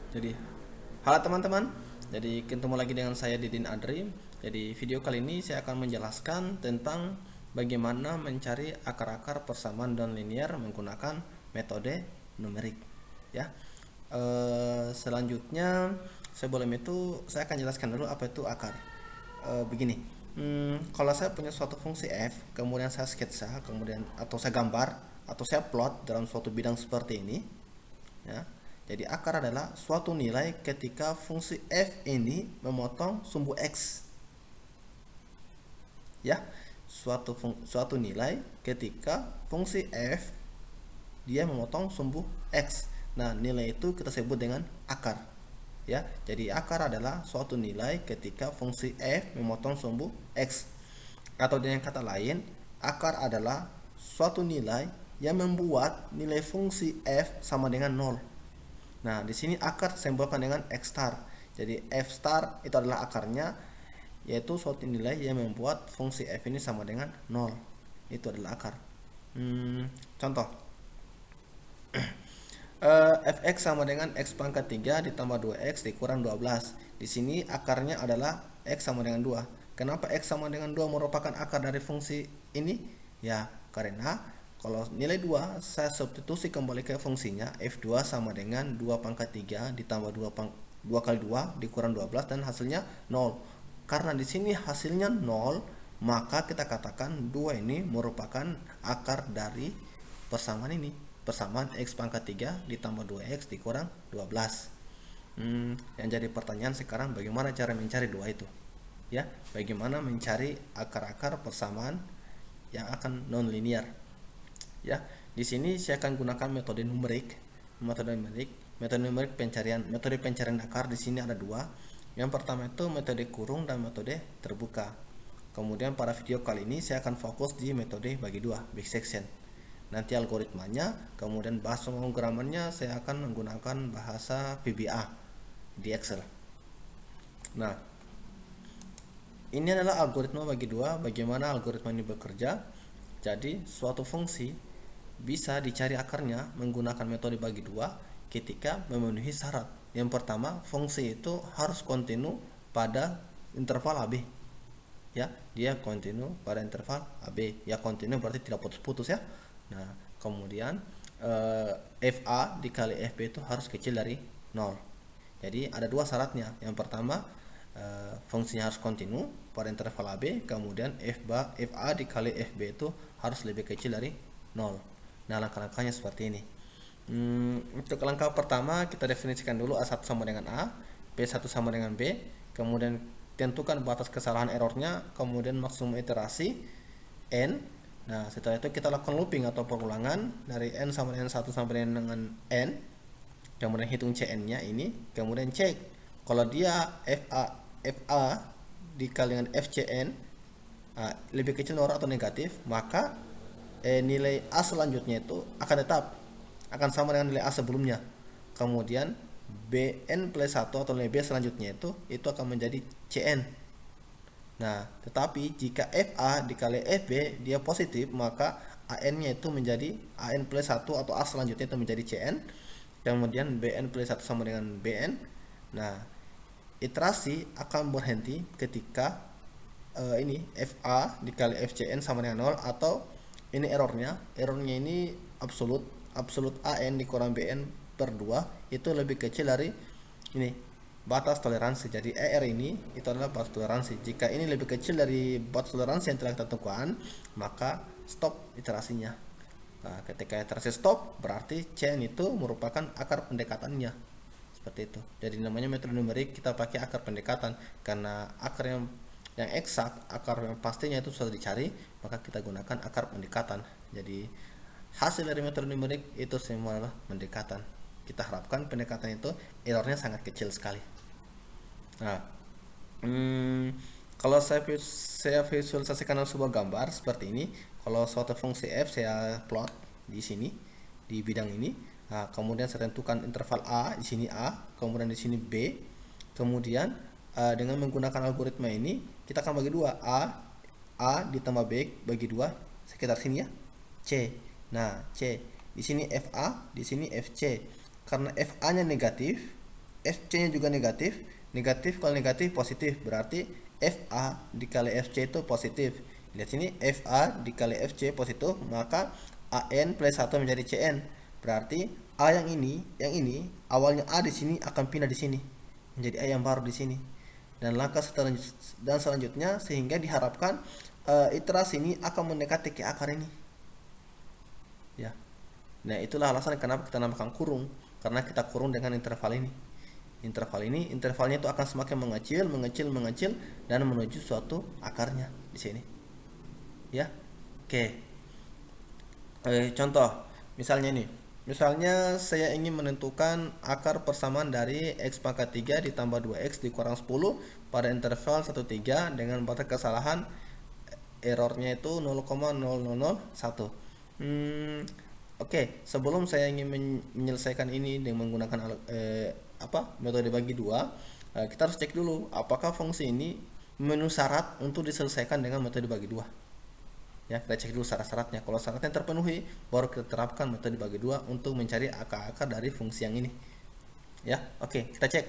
Jadi, halo teman-teman. Jadi, ketemu lagi dengan saya Didin Adri. Jadi, video kali ini saya akan menjelaskan tentang bagaimana mencari akar-akar persamaan dan linear menggunakan metode numerik. Ya. Selanjutnya, sebelum itu saya akan jelaskan dulu apa itu akar. Begini. Kalau saya punya suatu fungsi f, kemudian saya sketsa, kemudian atau saya gambar, atau saya plot dalam suatu bidang seperti ini, ya. Jadi akar adalah suatu nilai ketika fungsi f ini memotong sumbu x. Ya, suatu nilai ketika fungsi f dia memotong sumbu x. Nah, nilai itu kita sebut dengan akar. Ya, jadi akar adalah suatu nilai ketika fungsi f memotong sumbu x. Atau dengan kata lain, akar adalah suatu nilai yang membuat nilai fungsi f sama dengan 0. Nah, di sini akar simbolkan dengan x star. Jadi f star itu adalah akarnya, yaitu suatu nilai yang membuat fungsi f ini sama dengan 0. Itu adalah akar. Contoh, fx sama dengan x pangkat 3 ditambah 2x dikurang 12. Di sini akarnya adalah x sama dengan 2. Kenapa x sama dengan 2 merupakan akar dari fungsi ini? Ya, karena kalau nilai 2 saya substitusi kembali ke fungsinya, f2 sama dengan 2 pangkat 3 ditambah 2 kali 2 dikurang 12 dan hasilnya 0. Karena di sini hasilnya 0, maka kita katakan 2 ini merupakan akar dari persamaan ini. Persamaan x pangkat 3 ditambah 2x dikurang 12. Yang jadi pertanyaan sekarang, bagaimana cara mencari 2 itu? Ya, bagaimana mencari akar-akar persamaan yang akan non linear? Ya, di sini saya akan gunakan metode numerik. Metode numerik pencarian akar di sini ada dua. Yang pertama itu metode kurung dan metode terbuka. Kemudian pada video kali ini saya akan fokus di metode bagi dua, bisection. Nanti algoritmanya, kemudian bahasa pemrogramannya saya akan menggunakan bahasa VBA di Excel. Nah, ini adalah algoritma bagi dua. Bagaimana algoritma ini bekerja? Jadi, suatu fungsi bisa dicari akarnya menggunakan metode bagi dua ketika memenuhi syarat. Yang pertama, fungsi itu harus kontinu pada interval AB. Ya, dia kontinu pada interval AB. Ya, kontinu berarti tidak putus-putus ya. Nah, kemudian FA dikali FB itu harus kecil dari 0. Jadi ada dua syaratnya. Yang pertama, fungsinya harus kontinu pada interval AB, kemudian FA dikali FB itu harus lebih kecil dari 0. Nah, langkah-langkahnya seperti ini. Untuk langkah pertama kita definisikan dulu A1 sama dengan A, B1 sama dengan B, kemudian tentukan batas kesalahan errornya, kemudian maksimum iterasi N. Nah, setelah itu kita lakukan looping atau pengulangan dari N sama dengan 1 sampai dengan N, kemudian hitung Cn-nya ini, kemudian cek kalau dia FA dikali dengan FCN lebih kecil 0 atau negatif, maka nilai A selanjutnya itu akan sama dengan nilai A sebelumnya. Kemudian Bn plus 1 atau nilai B selanjutnya itu akan menjadi Cn. Nah, tetapi jika FA dikali FB dia positif, maka AN-nya itu menjadi AN plus 1 atau A selanjutnya itu menjadi Cn. Kemudian Bn plus 1 sama dengan Bn. Nah, iterasi akan berhenti ketika ini FA dikali FCN sama dengan 0, atau ini errornya ini absolut AN dikurang BN per 2 itu lebih kecil dari ini batas toleransi. Jadi ER ini itu adalah batas toleransi. Jika ini lebih kecil dari batas toleransi yang telah kita tentukan, maka stop iterasinya. Nah, ketika iterasi stop, berarti CN itu merupakan akar pendekatannya. Seperti itu. Jadi namanya metode numerik, kita pakai akar pendekatan karena akar yang eksak, akar yang pastinya itu sudah dicari, maka kita gunakan akar pendekatan. Jadi hasil dari metode numerik itu semua adalah pendekatan. Kita harapkan pendekatan itu errornya sangat kecil sekali. Nah, kalau saya visualisasikan dalam sebuah gambar seperti ini, kalau suatu fungsi f saya plot di sini di bidang ini. Nah, kemudian saya tentukan interval A, di sini A, kemudian di sini B. Kemudian dengan menggunakan algoritma ini kita akan bagi dua, A ditambah B bagi dua sekitar sini ya, C. Nah, C di sini FA, di sini FC. Karena FA-nya negatif, FC nya juga negatif. Kalau negatif positif, berarti FA dikali FC itu positif. Lihat sini, FA dikali FC positif, maka AN plus 1 menjadi CN. Berarti A yang ini awalnya A di sini akan pindah di sini menjadi A yang baru di sini. Dan selanjutnya sehingga diharapkan iterasi ini akan mendekati ke akar ini. Ya. Nah, itulah alasan kenapa kita namakan kurung, karena kita kurung dengan intervalnya itu akan semakin mengecil dan menuju suatu akarnya di sini. Ya. Oke. Contoh, misalnya saya ingin menentukan akar persamaan dari x pangkat 3 ditambah 2x dikurang 10 pada interval 1, 3 dengan batas kesalahan errornya itu 0,0001. Oke, sebelum saya ingin menyelesaikan ini dengan menggunakan metode bagi dua, kita harus cek dulu apakah fungsi ini memenuhi syarat untuk diselesaikan dengan metode bagi dua. Ya, kita cek dulu syarat-syaratnya. Kalau syaratnya terpenuhi, baru kita terapkan metode bagi dua untuk mencari akar-akar dari fungsi yang ini. Ya, oke, kita cek.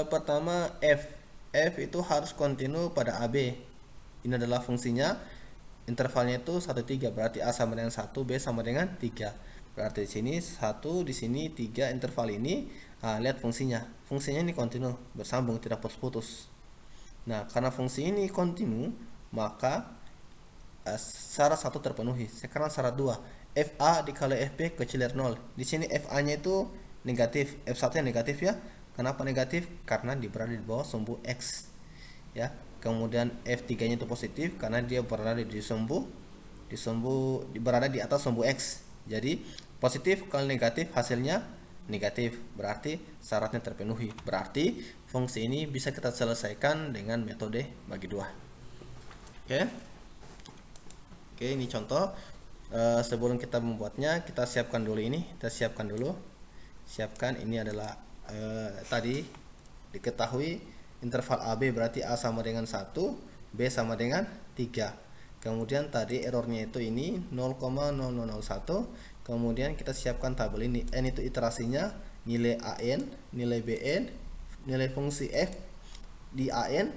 Pertama, f itu harus kontinu pada AB. Ini adalah fungsinya. Intervalnya itu 1, 3, berarti A sama dengan 1, B sama dengan 3. Berarti di sini 1, di sini 3 interval ini. Lihat fungsinya. Fungsinya ini kontinu, bersambung, tidak putus-putus. Nah, karena fungsi ini kontinu, maka syarat 1 terpenuhi. Sekarang syarat 2, FA dikali FB kecil dari 0. Di sini FA-nya itu negatif, F1-nya negatif ya. Kenapa negatif? Karena dia berada di bawah sumbu X. Ya. Kemudian F3-nya itu positif karena dia berada berada di atas sumbu X. Jadi positif kalau negatif hasilnya negatif, berarti syaratnya terpenuhi. Berarti fungsi ini bisa kita selesaikan dengan metode bagi dua. Oke, ini contoh. Sebelum kita membuatnya, kita siapkan dulu ini. Siapkan ini adalah tadi diketahui interval AB berarti A sama dengan 1, B sama dengan 3. Kemudian tadi errornya itu ini 0,0001. Kemudian kita siapkan tabel ini. N itu iterasinya, nilai AN, nilai BN, nilai fungsi F di AN,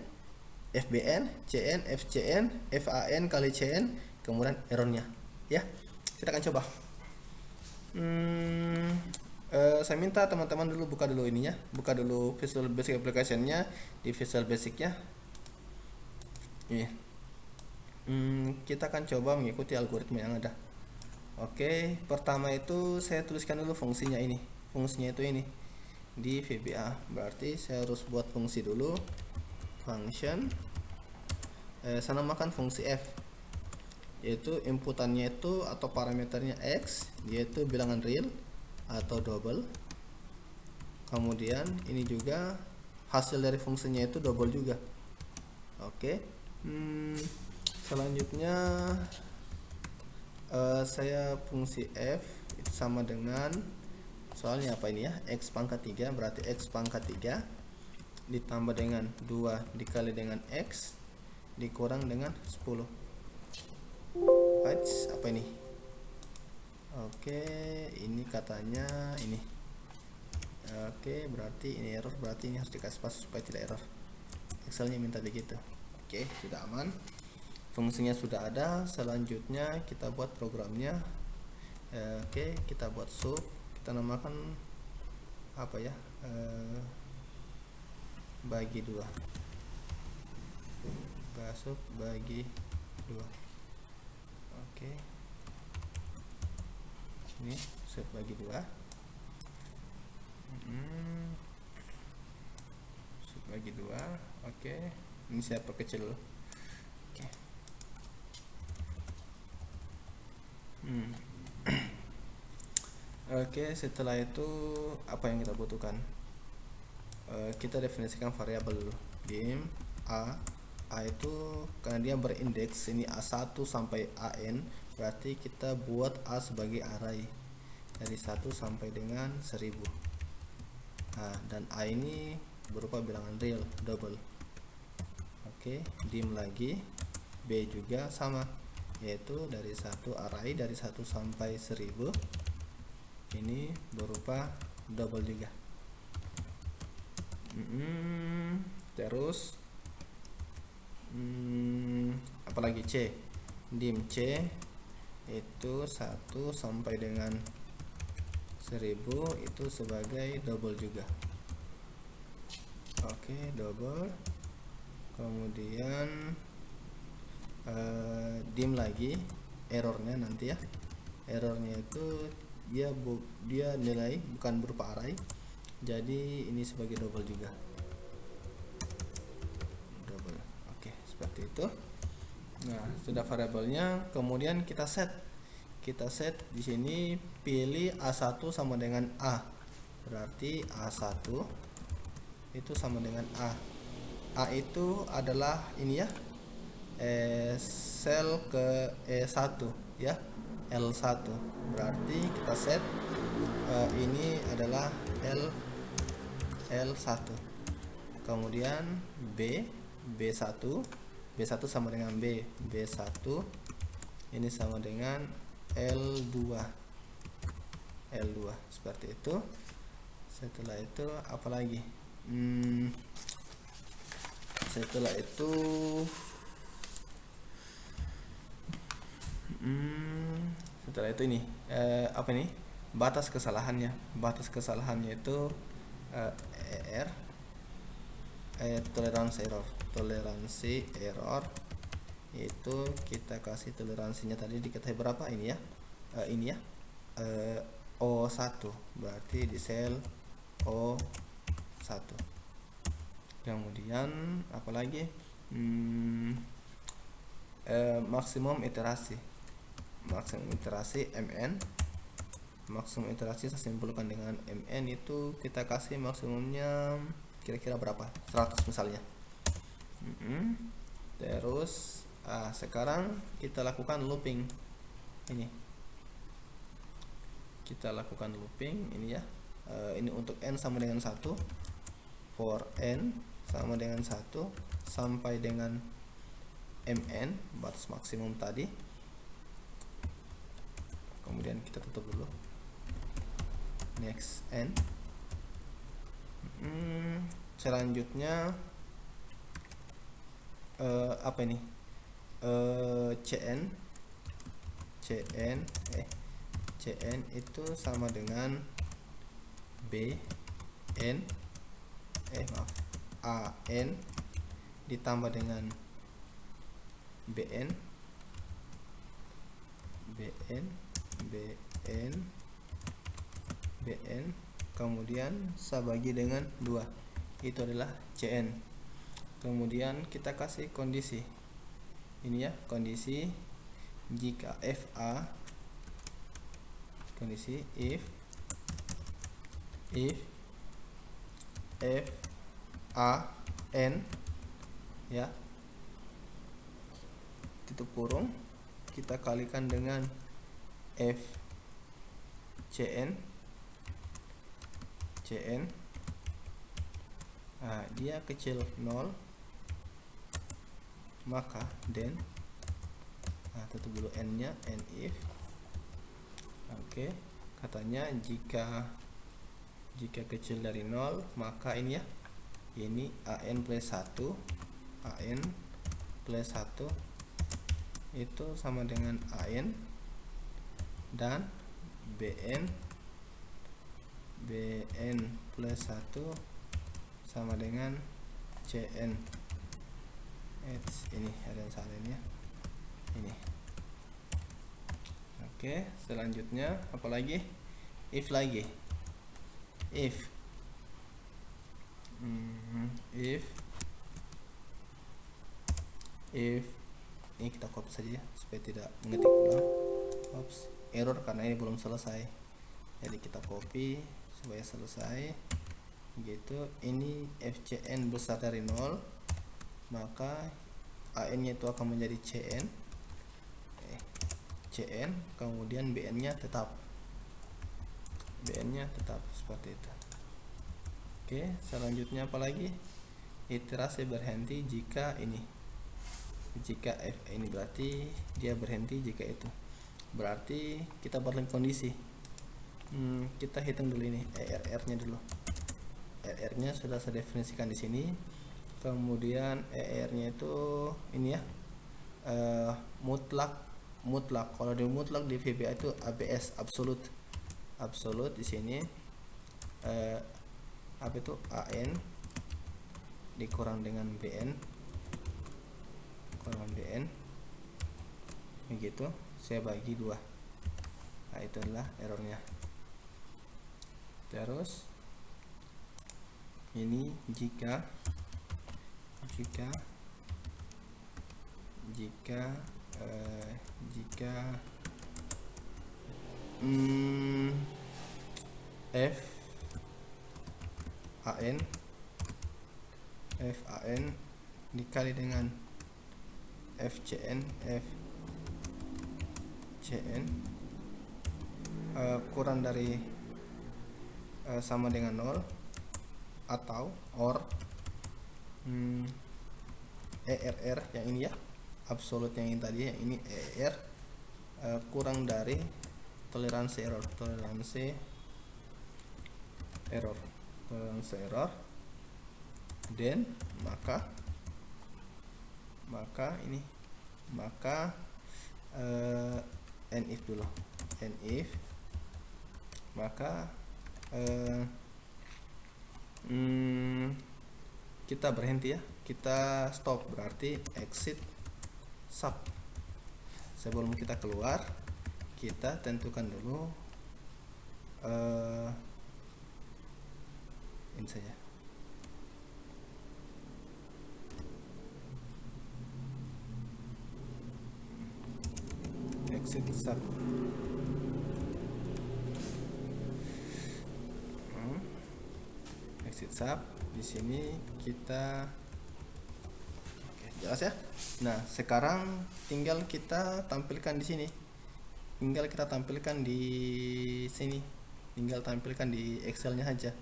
FBN, CN, FCN, FAN kali CN, kemudian errornya. Ya, kita akan coba. Saya minta teman-teman dulu buka dulu ininya, buka dulu Visual Basic application-nya di Visual Basic-nya. Kita akan coba mengikuti algoritma yang ada. Oke, pertama itu saya tuliskan dulu fungsinya ini. Fungsinya itu ini di VBA. Berarti saya harus buat fungsi dulu. Function. Saya namakan fungsi f, yaitu inputannya itu atau parameternya x, yaitu bilangan real atau double. Kemudian ini juga hasil dari fungsinya itu double juga. Oke. Selanjutnya saya fungsi f itu sama dengan, soalnya apa ini ya, x pangkat 3, berarti x pangkat 3 ditambah dengan 2 dikali dengan x dikurang dengan 10. Apa ini? Oke, ini katanya ini. Oke, berarti ini error, berarti ini harus dikasih pas supaya tidak error. Excelnya minta begitu. Oke, sudah aman. Fungsinya sudah ada. Selanjutnya kita buat programnya. Oke, kita buat sub. Kita namakan apa ya? Bagi 2. Sub bagi 2. Oke. Ini sub bagi 2. Sub bagi 2. Oke, ini saya perkecil dulu. Oke. Oke, setelah itu apa yang kita butuhkan? Kita definisikan variabel dulu. Dim A itu karena dia berindeks ini A1 sampai AN, berarti kita buat A sebagai array dari 1 sampai dengan 1000. Dan A ini berupa bilangan real double. Oke, dim lagi B juga sama, yaitu dari 1 array dari 1 sampai 1000 ini berupa double juga. Terus apalagi C, dim C itu 1 sampai dengan 1000 itu sebagai double juga. Oke, double. Kemudian dim lagi errornya nanti ya. Errornya itu dia nilai bukan berupa array, jadi ini sebagai double juga. Double. Oke, seperti itu. Nah, sudah variabelnya, kemudian kita set di sini pilih A1 sama dengan A. Berarti A1 itu sama dengan A. A itu adalah ini ya, sel ke E1 ya, L1. Berarti kita set ini adalah L1. Kemudian B1 sama dengan B1 ini sama dengan L2 seperti itu. Setelah itu apalagi? Setelah itu ini apa ini? Batas kesalahannya itu toleransi error itu kita kasih toleransinya tadi diketahui berapa ini ya, O1, berarti di sel O1. Kemudian apalagi maksimum iterasi mn. Maksimum iterasi saya simpulkan dengan mn itu kita kasih maksimumnya kira-kira berapa, 100 misalnya. Terus sekarang kita lakukan looping ini. Ini ya, ini untuk n sama dengan 1, for n sama dengan 1 sampai dengan mn, batas maksimum tadi. Kemudian kita tutup dulu, next n. Selanjutnya apa ini, cn itu sama dengan an ditambah dengan bn kemudian saya bagi dengan 2, itu adalah cn. Kemudian kita kasih kondisi ini ya, kondisi jika if n ya, tutup kurung, kita kalikan dengan cn. Dia kecil 0, maka then tutup dulu n nya, n if. Oke, katanya jika kecil dari 0 maka ini ya, ini an plus 1 itu sama dengan an, dan bn plus 1 sama dengan cn. Ini ada yang salah ini ya, ini. Oke, selanjutnya apalagi? If lagi, if ini kita copy saja ya, supaya tidak mengetik ulang. Error karena ini belum selesai, jadi kita copy supaya selesai gitu. Ini fcn besar dari 0, maka an nya itu akan menjadi cn, kemudian bn nya tetap seperti itu. Oke, selanjutnya apalagi? Iterasi berhenti jika f ini, berarti dia berhenti jika itu. Berarti kita buat kondisi. Kita hitung dulu ini ERR nya dulu. ER-nya sudah saya definisikan di sini. Kemudian ER-nya itu ini ya, mutlak. Kalau di mutlak di VBA itu ABS, absolut di sini, apa itu, AN dikurang dengan BN kurang BN, begitu saya bagi 2. Nah, itu adalah errornya. Terus ini jika FAN dikali dengan FCN kurang dari sama dengan 0, atau OR ERR yang ini ya, absolut yang ini tadi, yang ini ER kurang dari toleransi error, dan maka NIF dulu, maka kita berhenti ya, kita stop, berarti exit sub. Sebelum kita keluar, kita tentukan dulu ini saja, exit sub. Exit sub di sini kita, oke, jelas ya. Nah, sekarang tinggal kita tampilkan di sini, tinggal tampilkan di Excelnya aja.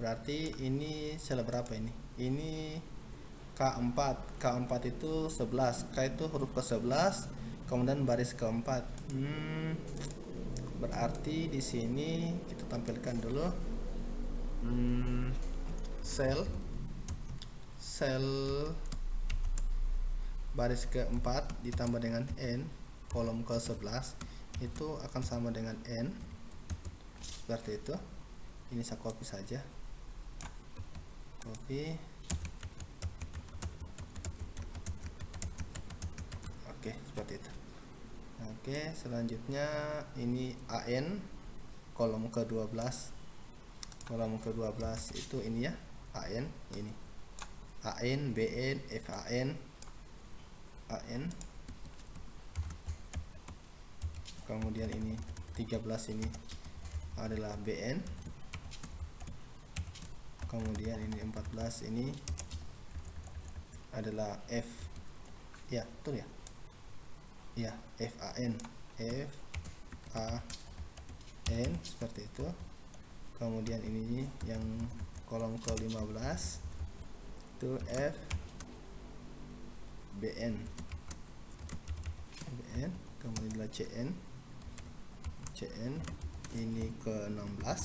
Berarti ini sel berapa ini? Ini K4 itu 11, K itu huruf ke-11, kemudian baris keempat. Berarti di sini kita tampilkan dulu sel baris keempat ditambah dengan N kolom ke-11 itu akan sama dengan N, seperti itu. Ini saya copy saja, oke, seperti itu. Oke, selanjutnya ini AN kolom ke-12 itu ini ya, AN ini, AN, BN, FAN, kemudian ini 13 ini adalah BN, kemudian ini 14 ini adalah F, ya betul ya, ya, FAN, seperti itu. Kemudian ini yang kolom ke-15 itu BN, kemudian adalah CN ini ke-16,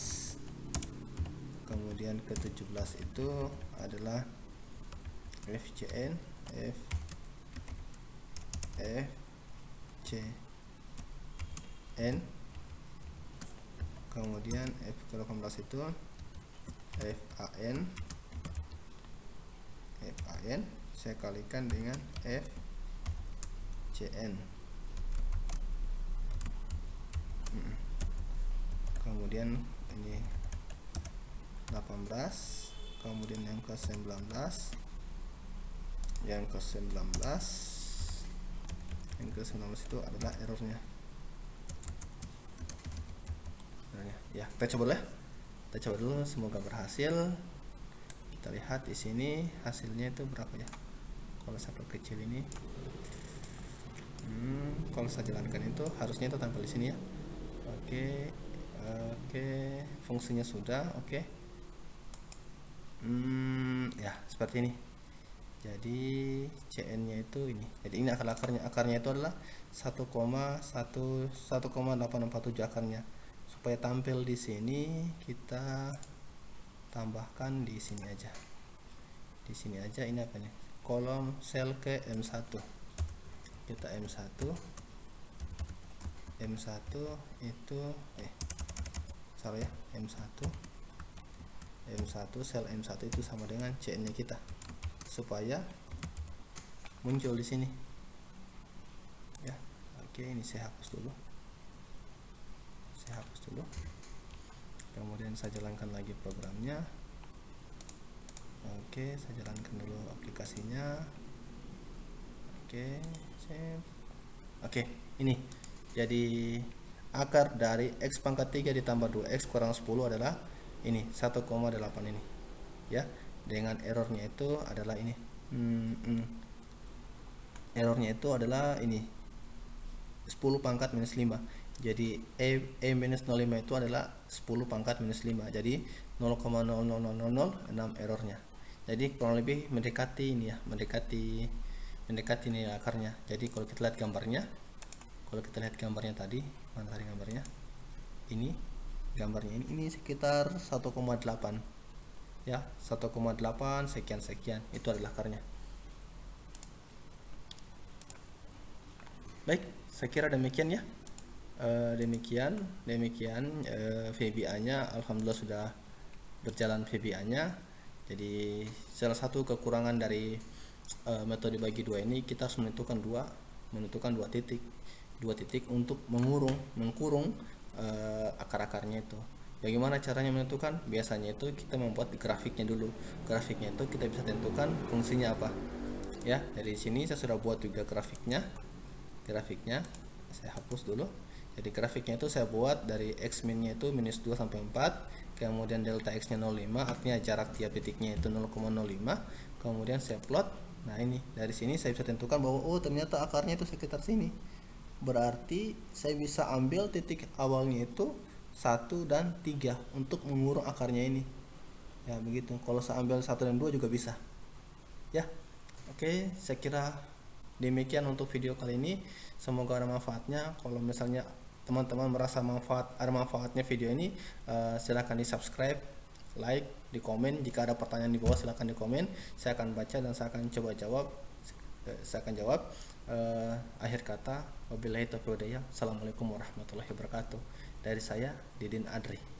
kemudian ke-17 itu adalah FCN, FCN, kemudian F ke-18 itu FAN, saya kalikan dengan FCN. Kemudian ini 18, kemudian yang ke-19 itu adalah errornya. Ya, kita coba dulu, semoga berhasil. Kita lihat di sini hasilnya itu berapa ya. Kalau saya perkecil ini, kalau saya jalankan itu harusnya itu tampil di sini ya. Oke, fungsinya sudah oke. Ya, seperti ini. Jadi CN-nya itu ini. Jadi ini akarnya itu adalah 1,847 akarnya. Supaya tampil di sini kita tambahkan di sini aja. Di sini aja, ini apa nih? Kolom sel ke M1. Kita M1 itu salah ya, M1 sel M1 itu sama dengan CN nya kita, supaya muncul di sini ya. Oke, ini saya hapus dulu, kemudian saya jalankan lagi programnya. Oke, saya jalankan dulu aplikasinya. Oke, ini jadi akar dari X pangkat 3 ditambah 2X kurang 10 adalah ini 1,8 ini ya, dengan errornya itu adalah ini. Errornya itu adalah ini 10 pangkat minus 5. Jadi E minus 05 itu adalah 10 pangkat minus 5. Jadi 0,00006 errornya. Jadi kurang lebih mendekati ini ya, mendekati ini akarnya. Jadi kalau kita lihat gambarnya, tadi mana tadi gambarnya, ini gambarnya ini sekitar 1,8 ya, 1,8 sekian itu adalah akarnya. Baik, saya kira demikian ya. Demikian VBA-nya alhamdulillah sudah berjalan VBA-nya. Jadi salah satu kekurangan dari metode bagi dua ini, kita harus menentukan dua titik untuk mengkurung akar-akarnya itu. Bagaimana caranya menentukan? Biasanya itu kita membuat grafiknya dulu. Grafiknya itu kita bisa tentukan fungsinya apa ya. Dari sini saya sudah buat juga grafiknya saya hapus dulu. Jadi grafiknya itu saya buat dari X min nya itu minus 2 sampai 4, kemudian delta X nya 0,5, artinya jarak tiap titiknya itu 0,05, kemudian saya plot. Nah, ini dari sini saya bisa tentukan bahwa oh ternyata akarnya itu sekitar sini, berarti saya bisa ambil titik awalnya itu 1 dan 3 untuk mengurung akarnya ini ya, begitu. Kalau saya ambil 1 dan 2 juga bisa ya. Oke, saya kira demikian untuk video kali ini. Semoga ada manfaatnya. Kalau misalnya teman-teman merasa ada manfaatnya video ini, silahkan di subscribe, like, di komen. Jika ada pertanyaan di bawah silahkan di komen, saya akan baca dan saya akan coba jawab. Akhir kata, wabillahi taufiq wal hidayah. Assalamualaikum warahmatullahi wabarakatuh. Dari saya, Didin Adri.